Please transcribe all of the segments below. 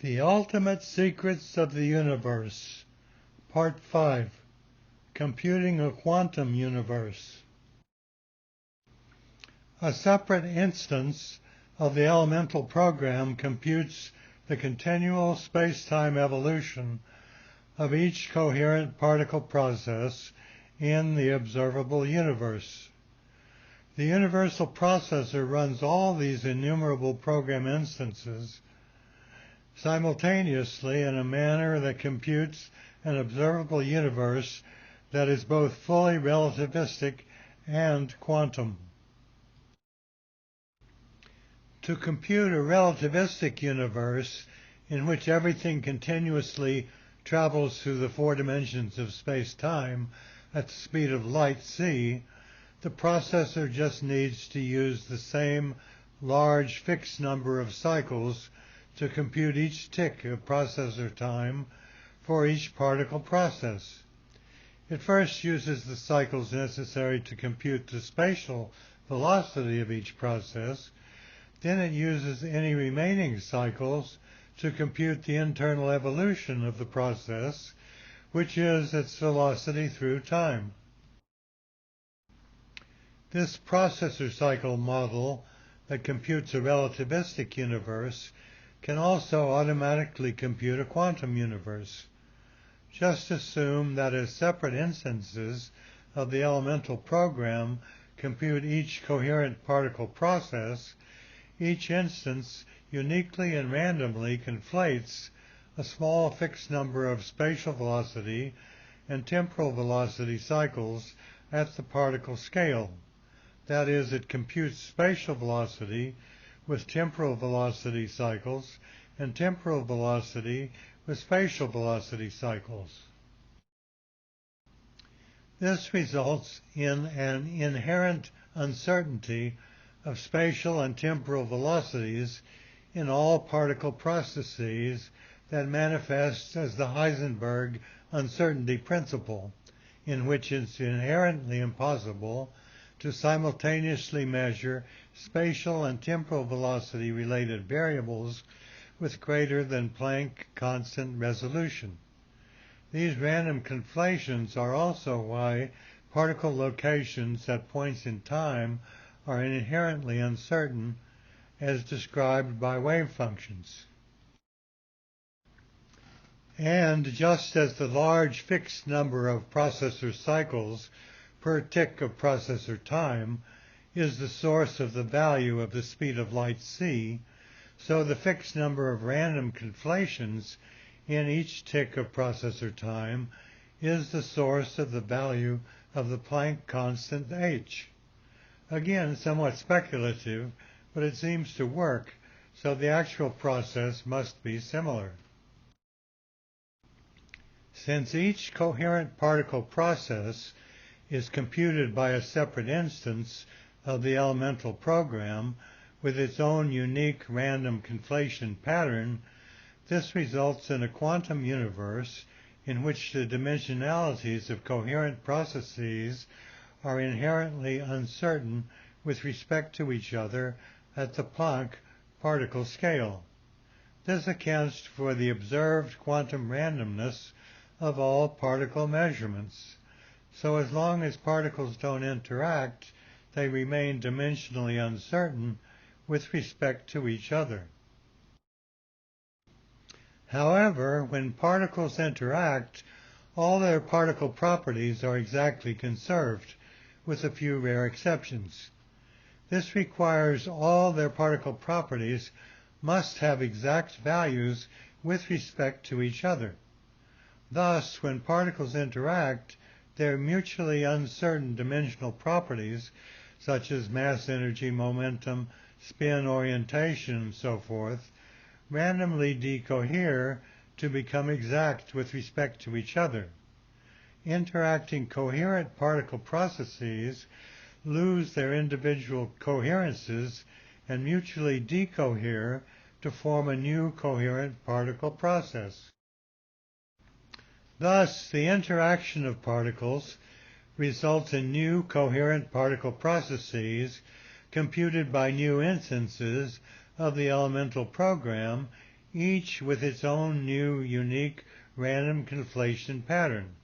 The Ultimate Secrets of the Universe, Part 5, Computing a Quantum Universe. A separate instance of the elemental program computes the continual spacetime evolution of each coherent particle process in the observable universe. The universal processor runs all these innumerable program instances simultaneously in a manner that computes an observable universe that is both fully relativistic and quantum. To compute a relativistic universe in which everything continuously travels through the four dimensions of space-time at the speed of light c, the processor just needs to use the same large fixed number of cycles to compute each tick of processor time for each particle process. It first uses the cycles necessary to compute the spatial velocity of each process, then it uses any remaining cycles to compute the internal evolution of the process, which is its velocity through time. This processor cycle model that computes a relativistic universe can also automatically compute a quantum universe. Just assume that as separate instances of the elemental program compute each coherent particle process, each instance uniquely and randomly conflates a small fixed number of spatial velocity and temporal velocity cycles at the particle scale. That is, it computes spatial velocity with temporal velocity cycles and temporal velocity with spatial velocity cycles. This results in an inherent uncertainty of spatial and temporal velocities in all particle processes that manifests as the Heisenberg uncertainty principle, in which it's inherently impossible to simultaneously measure spatial and temporal velocity related variables with greater than Planck constant resolution. These random conflations are also why particle locations at points in time are inherently uncertain, as described by wave functions. And just as the large fixed number of processor cycles per tick of processor time is the source of the value of the speed of light c, so the fixed number of random conflations in each tick of processor time is the source of the value of the Planck constant h. Again, somewhat speculative, but it seems to work, so the actual process must be similar. Since each coherent particle process is computed by a separate instance of the elemental program with its own unique random conflation pattern, this results in a quantum universe in which the dimensionalities of coherent processes are inherently uncertain with respect to each other at the Planck particle scale. This accounts for the observed quantum randomness of all particle measurements. So as long as particles don't interact, they remain dimensionally uncertain with respect to each other. However, when particles interact, all their particle properties are exactly conserved, with a few rare exceptions. This requires all their particle properties must have exact values with respect to each other. Thus, when particles interact, their mutually uncertain dimensional properties, such as mass, energy, momentum, spin, orientation, and so forth, randomly decohere to become exact with respect to each other. Interacting coherent particle processes lose their individual coherences and mutually decohere to form a new coherent particle process. Thus, the interaction of particles results in new coherent particle processes computed by new instances of the elemental program each with its own new unique random conflation pattern.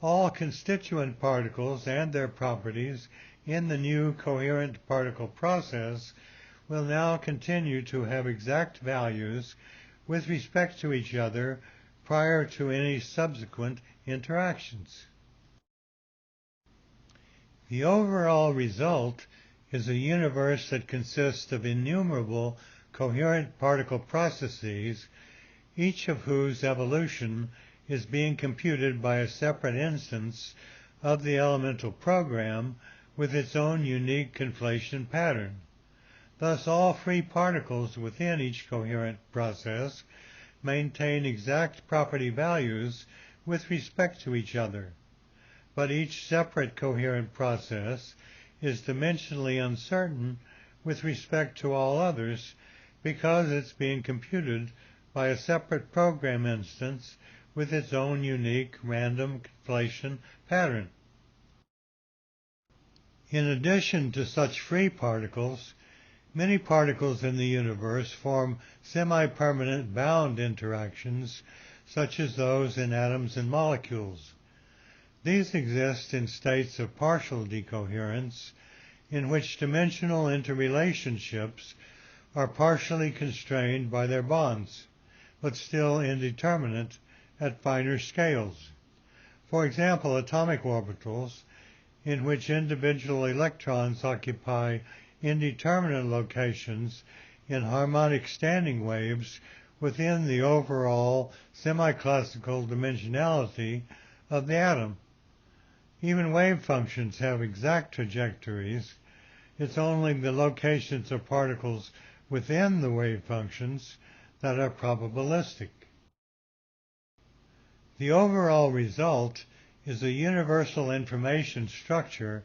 All constituent particles and their properties in the new coherent particle process will now continue to have exact values with respect to each other prior to any subsequent interactions. The overall result is a universe that consists of innumerable coherent particle processes, each of whose evolution is being computed by a separate instance of the elemental program with its own unique conflation pattern. Thus, all free particles within each coherent process maintain exact property values with respect to each other, but each separate coherent process is dimensionally uncertain with respect to all others because it's being computed by a separate program instance with its own unique random conflation pattern. In addition to such free particles, many particles in the universe form semi-permanent bound interactions, such as those in atoms and molecules. These exist in states of partial decoherence, in which dimensional interrelationships are partially constrained by their bonds, but still indeterminate at finer scales. For example, atomic orbitals, in which individual electrons occupy indeterminate locations in harmonic standing waves within the overall semi-classical dimensionality of the atom. Even wave functions have exact trajectories. It's only the locations of particles within the wave functions that are probabilistic. The overall result is a universal information structure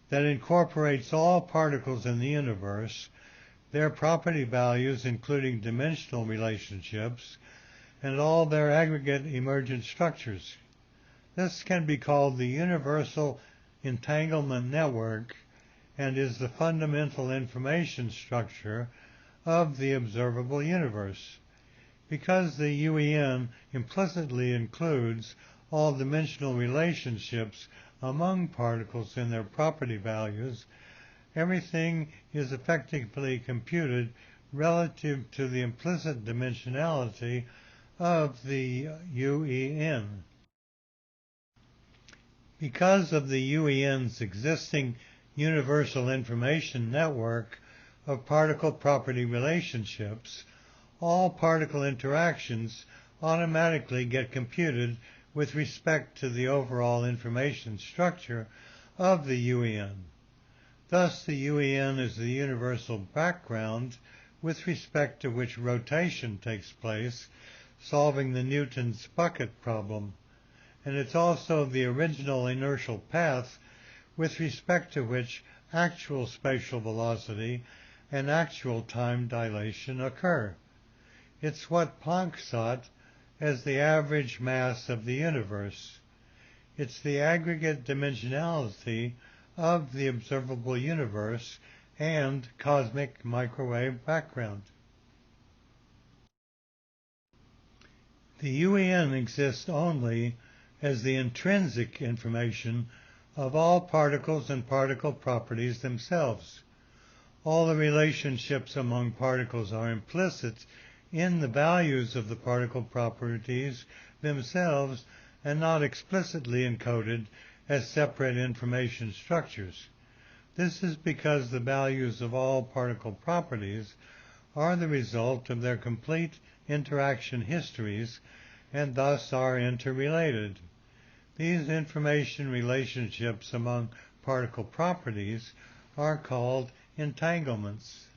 that incorporates all particles in the universe, their property values including dimensional relationships, and all their aggregate emergent structures. This can be called the universal entanglement network and is the fundamental information structure of the observable universe. Because the UEN implicitly includes all dimensional relationships among particles in their property values, everything is effectively computed relative to the implicit dimensionality of the UEN. Because of the UEN's existing universal information network of particle property relationships, all particle interactions automatically get computed with respect to the overall information structure of the UEN. Thus, the UEN is the universal background with respect to which rotation takes place, solving the Newton's bucket problem, and it's also the original inertial path with respect to which actual spatial velocity and actual time dilation occur. It's what Planck sought as the average mass of the universe. It's the aggregate dimensionality of the observable universe and cosmic microwave background. The UEN exists only as the intrinsic information of all particles and particle properties themselves. All the relationships among particles are implicit in the values of the particle properties themselves and not explicitly encoded as separate information structures. This is because the values of all particle properties are the result of their complete interaction histories and thus are interrelated. These information relationships among particle properties are called entanglements.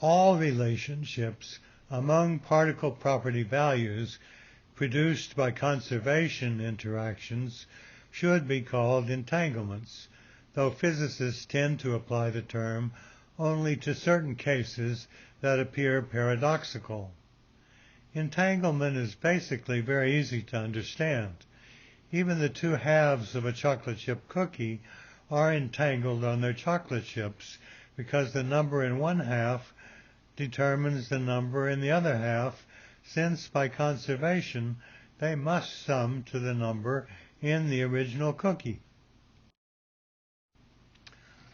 All relationships among particle property values produced by conservation interactions should be called entanglements, though physicists tend to apply the term only to certain cases that appear paradoxical. Entanglement is basically very easy to understand. Even the two halves of a chocolate chip cookie are entangled on their chocolate chips because the number in one half determines the number in the other half, since by conservation they must sum to the number in the original cookie.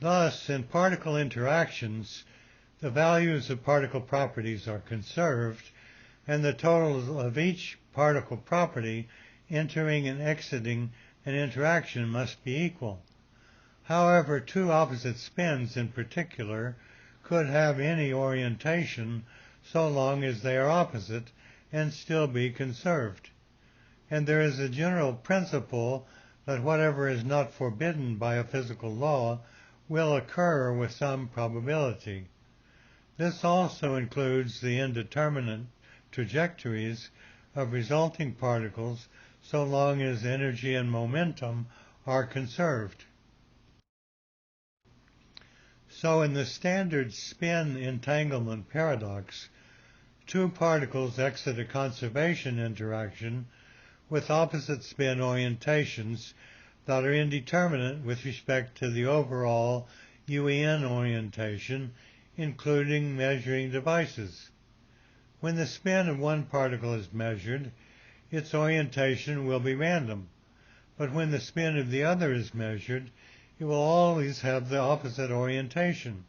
Thus, in particle interactions, the values of particle properties are conserved, and the totals of each particle property entering and exiting an interaction must be equal. However, two opposite spins in particular could have any orientation so long as they are opposite and still be conserved. And there is a general principle that whatever is not forbidden by a physical law will occur with some probability. This also includes the indeterminate trajectories of resulting particles so long as energy and momentum are conserved. So in the standard spin entanglement paradox, two particles exit a conservation interaction with opposite spin orientations that are indeterminate with respect to the overall UEN orientation, including measuring devices. When the spin of one particle is measured, its orientation will be random, but when the spin of the other is measured, it will always have the opposite orientation.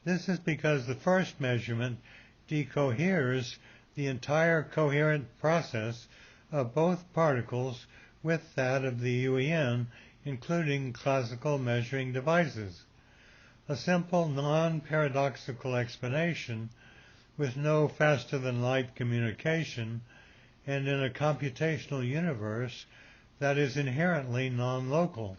This is because the first measurement decoheres the entire coherent process of both particles with that of the UEN, including classical measuring devices. A simple non-paradoxical explanation with no faster-than-light communication and in a computational universe that is inherently non-local.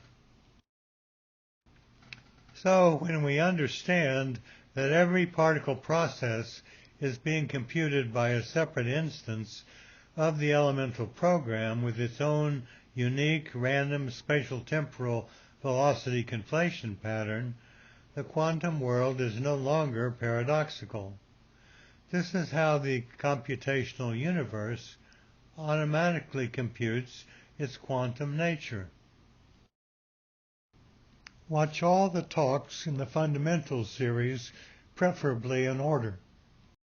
So when we understand that every particle process is being computed by a separate instance of the elemental program with its own unique random spatial-temporal velocity conflation pattern, the quantum world is no longer paradoxical. This is how the computational universe automatically computes its quantum nature. Watch all the talks in the Fundamentals series, preferably in order.